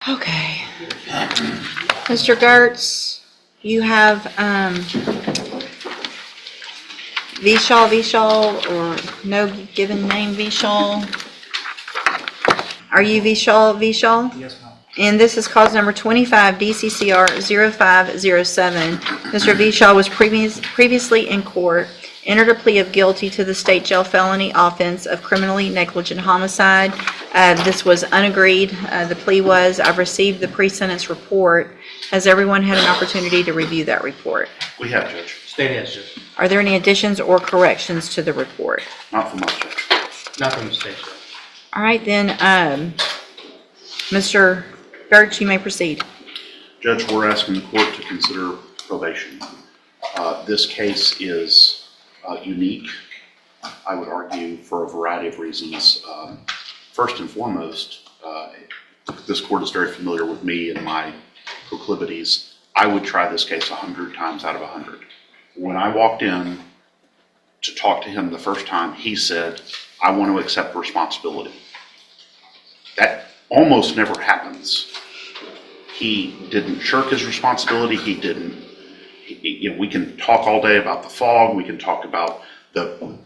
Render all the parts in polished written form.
Okay. Mr. Gertz, you have Vishal, or no given name Vishal? Are you Vishal? Yes, ma'am. And this is cause number 25 DCCR 0507. Mr. Vishal was previously in court, entered a plea of guilty to the state jail felony offense of criminally negligent homicide. This was unagreed. The plea was, I've received the pre-sentence report. Has everyone had an opportunity to review that report? We have, Judge. State has, Judge. Are there any additions or corrections to the report? Not from us, Judge. Not from the state, Judge. All right, then, Mr. Gertz, you may proceed. Judge, we're asking the court to consider probation. This case is unique, I would argue, for a variety of reasons. First and foremost, this court is very familiar with me and my proclivities. I would try this case 100 times out of 100. When I walked in to talk to him the first time, he said, I want to accept responsibility. That almost never happens. He didn't shirk his responsibility. He didn't. We can talk all day about the fog. We can talk about the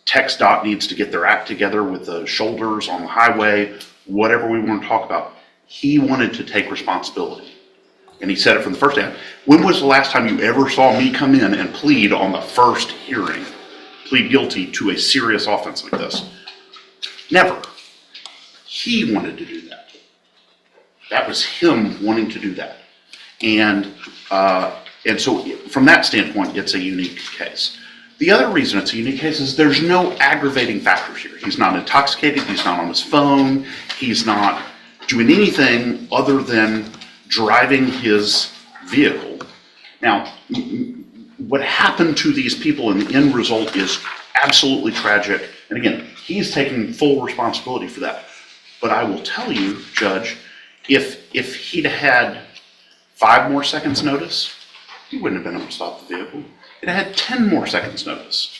text dot needs to get their act together with the shoulders on the highway, whatever we want to talk about. He wanted to take responsibility. And he said it from the first day. When was the last time you ever saw me come in and plead on the first hearing, plead guilty to a serious offense like this? Never. He wanted to do that. That was him wanting to do that. And so from that standpoint, it's a unique case. The other reason it's a unique case is there's no aggravating factors here. He's not intoxicated, he's not on his phone, he's not doing anything other than driving his vehicle. Now, what happened to these people in the end result is absolutely tragic. And again, he's taking full responsibility for that. But I will tell you, Judge, if he'd had 5 more seconds notice, he wouldn't have been able to stop the vehicle. It had 10 more seconds notice.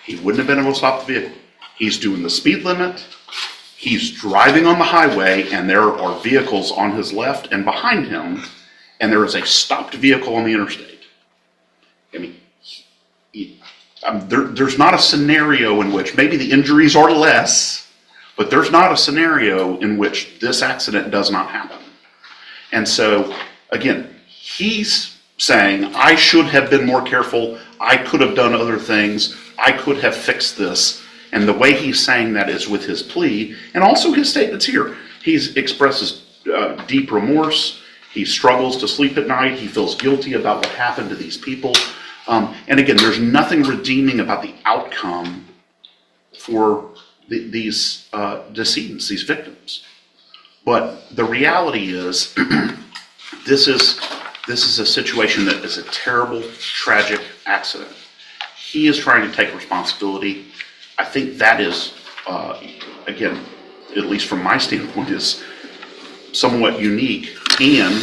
He wouldn't have been able to stop the vehicle. He's doing the speed limit. He's driving on the highway, and there are vehicles on his left and behind him, and there is a stopped vehicle on the interstate. I mean, there's not a scenario in which maybe the injuries are less, but there's not a scenario in which this accident does not happen. And so, again, he's saying, I should have been more careful, I could have done other things, I could have fixed this. And the way he's saying that is with his plea, and also his statements here. He expresses deep remorse, he struggles to sleep at night, he feels guilty about what happened to these people. And again, there's nothing redeeming about the outcome for these decedents, these victims. But the reality is, this is a situation that is a terrible, tragic accident. He is trying to take responsibility. I think that is, again, at least from my standpoint, is somewhat unique. And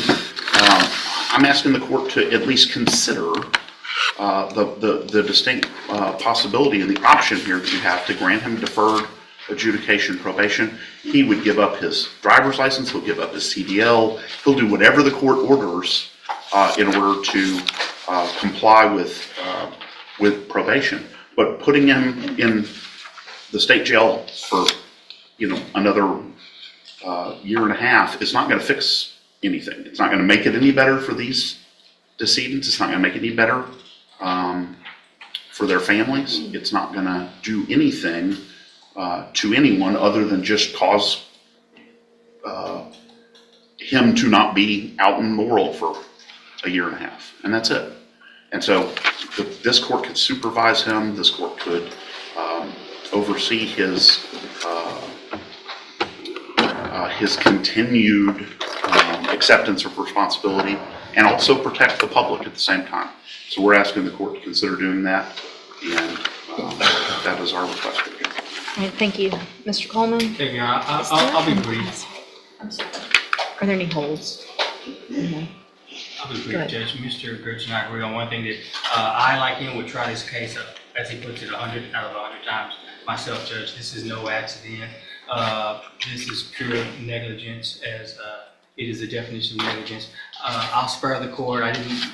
I'm asking the court to at least consider the distinct possibility and the option here that you have to grant him deferred adjudication probation. He would give up his driver's license, he'll give up his CDL, he'll do whatever the court orders in order to comply with probation. But putting him in the state jail for another year and a half is not going to fix anything. It's not going to make it any better for these decedents. It's not going to make it any better for their families. It's not going to do anything to anyone other than just cause him to not be out in the world for a year and a half, and that's it. And so this court could supervise him, this court could oversee his continued acceptance of responsibility, and also protect the public at the same time. So we're asking the court to consider doing that, and that is our request. All right, thank you. Mr. Coleman? Thank you. I'll be brief. I'm sorry. Are there any holds? No. I'll be brief, Judge. Mr. Gertz and I agree on one thing, that I, like him, would try this case, as he puts it, 100 out of 100 times. Myself, Judge, this is no accident. This is pure negligence, as It is the definition of negligence. I'll spare the court. I didn't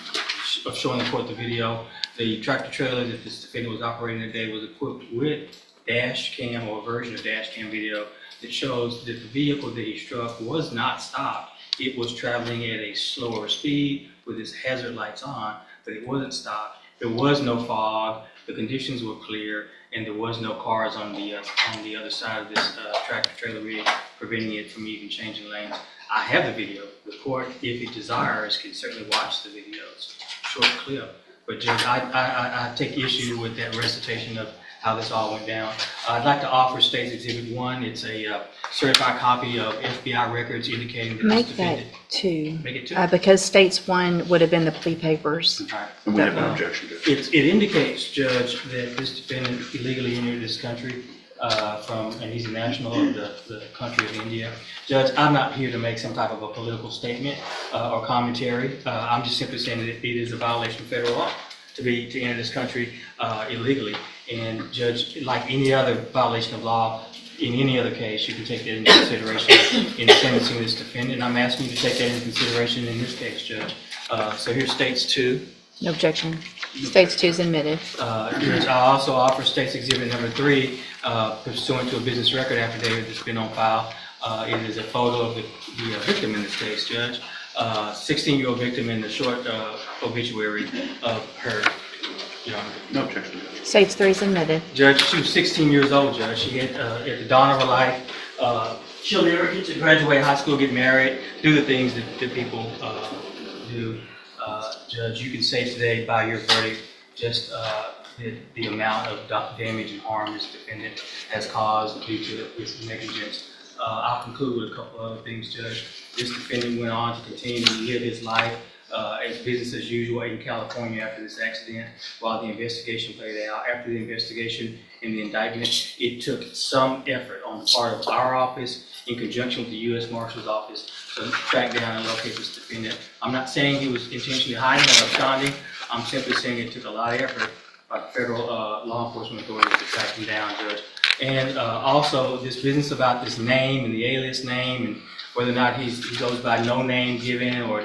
of showing the court the video. The tractor trailer that this defendant was operating today was equipped with dash cam or a version of dash cam video that shows that the vehicle that he struck was not stopped. It was traveling at a slower speed with its hazard lights on, but it wasn't stopped. There was no fog. The conditions were clear, and there was no cars on the other side of this tractor trailer rig, preventing it from even changing lanes. I have the video. The court, if it desires, can certainly watch the video. It's a short clip. But Judge, I take issue with that recitation of how this all went down. I'd like to offer State's Exhibit 1. It's a certified copy of FBI records indicating that Make this that defendant... 2. Make it 2? Because States 1 would have been the plea papers. All right. And we have no objection to it. It indicates, Judge, that this defendant illegally entered this country and he's a national of the country of India. Judge, I'm not here to make some type of a political statement or commentary. I'm just simply saying that it is a violation of federal law to enter this country illegally. And Judge, like any other violation of law, in any other case, you can take that into consideration in sentencing this defendant. I'm asking you to take that into consideration in this case, Judge. So here's States 2. No objection. States 2 is admitted. Judge, I also offer State's Exhibit number 3 pursuant to a business record affidavit that's been on file. It is a photo of the victim in this case, Judge. 16-year-old victim in the short obituary of her. No objection. States 3 is admitted. Judge, she was 16 years old, Judge. She had, at the dawn of her life, she'll never get to graduate high school, get married, do the things that people do. Judge, you can say today by your verdict just the amount of damage and harm this defendant has caused due to his negligence. I'll conclude with a couple other things, Judge. This defendant went on to continue to live his life as business as usual in California after this accident while the investigation played out. After the investigation and the indictment, it took some effort on the part of our office in conjunction with the U.S. Marshal's office to track down and locate this defendant. I'm not saying he was intentionally hiding or absconding. I'm simply saying it took a lot of effort by federal law enforcement authorities to track him down, Judge. And also this business about this name and the alias name and whether or not he goes by no name given or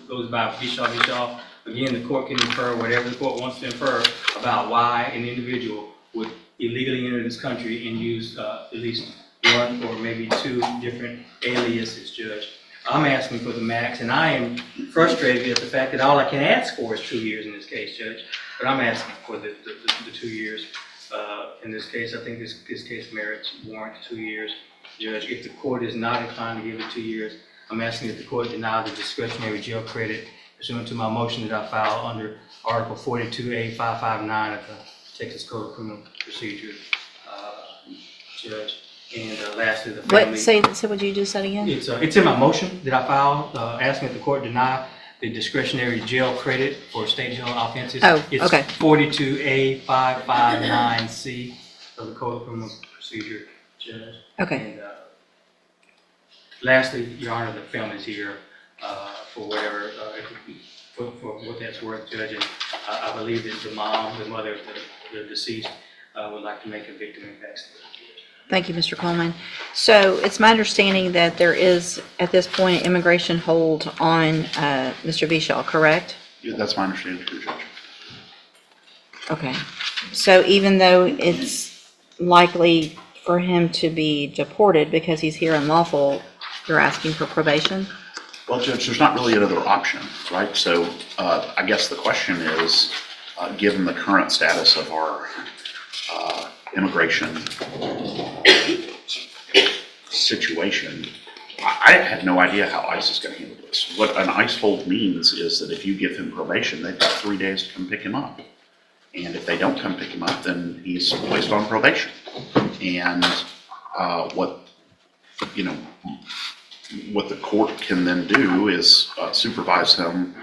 goes by Bishaw. Again, the court can infer whatever the court wants to infer about why an individual would illegally enter this country and use at least one or maybe 2 different aliases, Judge. I'm asking for the max, and I am frustrated at the fact that all I can ask for is 2 years in this case, Judge. But I'm asking for the 2 years. In this case, I think this case warrants 2 years. Judge, if the court is not inclined to give it 2 years, I'm asking that the court deny the discretionary jail credit pursuant to my motion that I filed under Article 42A559 of the Texas Code of Criminal Procedure, Judge. And lastly, the family. Say what you just said again? It's in my motion that I filed asking that the court deny the discretionary jail credit for state jail offenses. Oh, okay. It's 42A559C of the Code of Criminal Procedure, Judge. Okay. And lastly, Your Honor, the family's here for whatever, for what that's worth, Judge. And I believe that the mother, the deceased, would like to make a victim impact statement. Thank you, Mr. Coleman. So it's my understanding that there is, at this point, immigration hold on Mr. Bishaw, correct? Yeah, that's my understanding too, Judge. Okay. So even though it's likely for him to be deported because he's here unlawful, you're asking for probation? Well, Judge, there's not really another option, right? So I guess the question is, given the current status of our immigration situation, I have no idea how ICE is going to handle this. What an ICE hold means is that if you give him probation, they've got 3 days to come pick him up. And if they don't come pick him up, then he's placed on probation. And what the court can then do is supervise him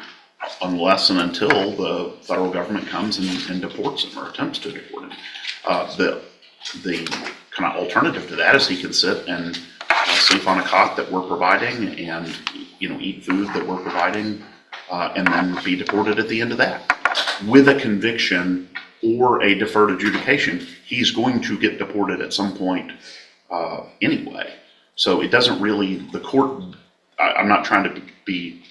unless and until the federal government comes and deports him or attempts to deport him. The kind of alternative to that is he can sit and sleep on a cot that we're providing and eat food that we're providing and then be deported at the end of that. With a conviction or a deferred adjudication, he's going to get deported at some point anyway. So it doesn't really, the court I'm not trying to be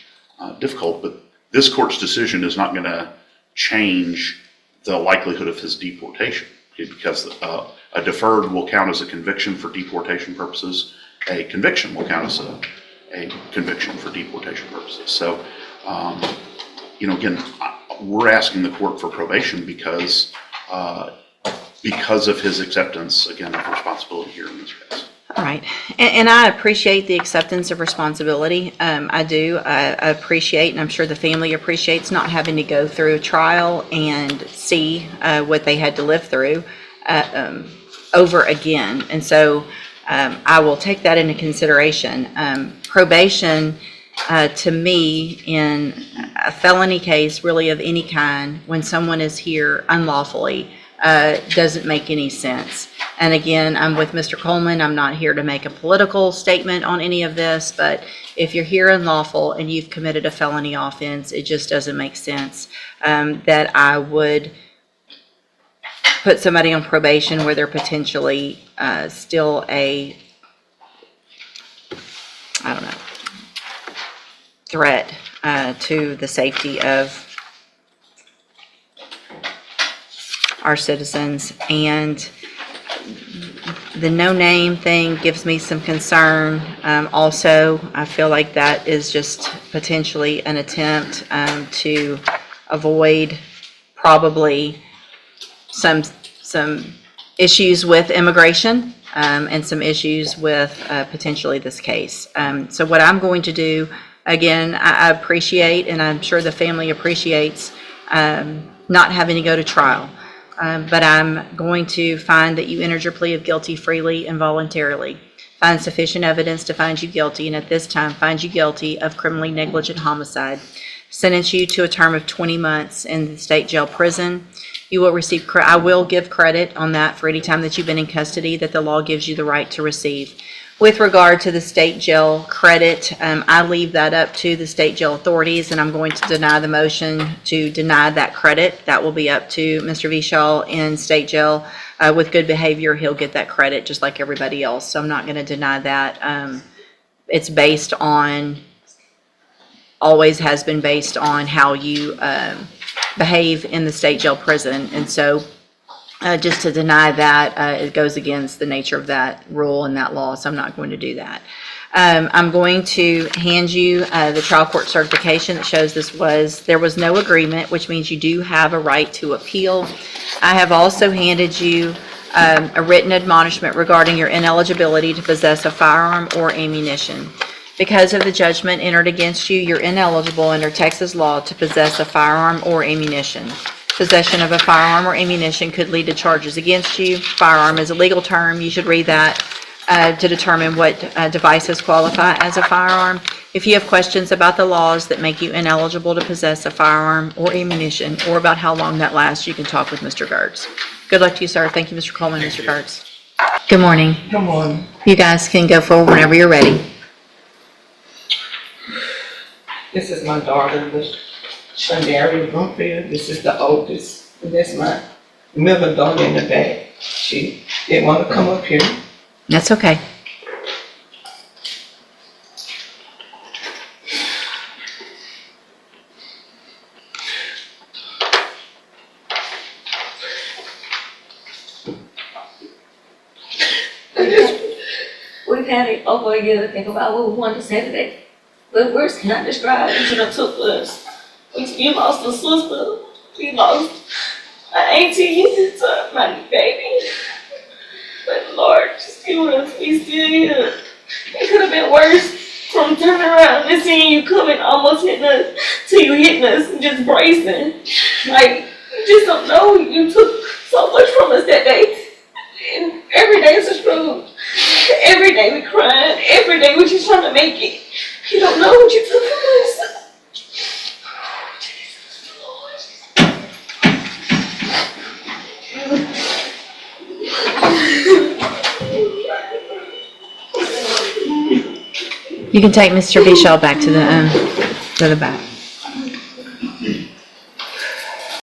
difficult, but this court's decision is not going to change the likelihood of his deportation, okay, because a deferred will count as a conviction for deportation purposes. A conviction will count as a conviction for deportation purposes. So, again, we're asking the court for probation because of his acceptance, again, of responsibility here in this case. All right. And I appreciate the acceptance of responsibility. I do. I appreciate, and I'm sure the family appreciates, not having to go through a trial and see what they had to live through over again. And so I will take that into consideration. Probation, to me, in a felony case, really of any kind, when someone is here unlawfully, doesn't make any sense. And again, I'm with Mr. Coleman. I'm not here to make a political statement on any of this, but if you're here unlawful and you've committed a felony offense, it just doesn't make sense that I would put somebody on probation where they're potentially still a, I don't know, threat to the safety of our citizens. And the no-name thing gives me some concern. Also, I feel like that is just potentially an attempt to avoid probably some issues with immigration and some issues with potentially this case. So what I'm going to do, again, I appreciate, and I'm sure the family appreciates, not having to go to trial. But I'm going to find that you entered your plea of guilty freely and voluntarily, find sufficient evidence to find you guilty, and at this time find you guilty of criminally negligent homicide, sentence you to a term of 20 months in the state jail prison. You will receive, I will give credit on that for any time that you've been in custody that the law gives you the right to receive. With regard to the state jail credit, I leave that up to the state jail authorities, and I'm going to deny the motion to deny that credit. That will be up to Mr. Vishaw in state jail. With good behavior, he'll get that credit just like everybody else. So I'm not going to deny that. It's based on, always has been based on how you behave in the state jail prison. And so just to deny that, it goes against the nature of that rule and that law, so I'm not going to do that. I'm going to hand you the trial court certification that shows there was no agreement, which means you do have a right to appeal. I have also handed you a written admonishment regarding your ineligibility to possess a firearm or ammunition. Because of the judgment entered against you, you're ineligible under Texas law to possess a firearm or ammunition. Possession of a firearm or ammunition could lead to charges against you. Firearm is a legal term. You should read that to determine what devices qualify as a firearm. If you have questions about the laws that make you ineligible to possess a firearm or ammunition, or about how long that lasts, you can talk with Mr. Gertz. Good luck to you, sir. Thank you, Mr. Coleman, Mr. Gertz. Good morning. Good morning. You guys can go forward whenever you're ready. This is my daughter, Shandari Brumfield. This is the oldest. And that's my middle daughter in the back. She didn't want to come up here. That's okay. We've had it over a year to think about what we wanted to say today. But words cannot describe what it took us. We lost a sister. We lost an auntie to my baby. But Lord, just give us, we still here. It could have been worse from turning around and seeing you coming, almost hitting us, till you hitting us and just bracing. Like, you just don't know. You took so much from us that day. And every day is a struggle. Every day we crying. Every day we just trying to make it. You don't know what you took from us. You can take Mr. Bishaw back to the back.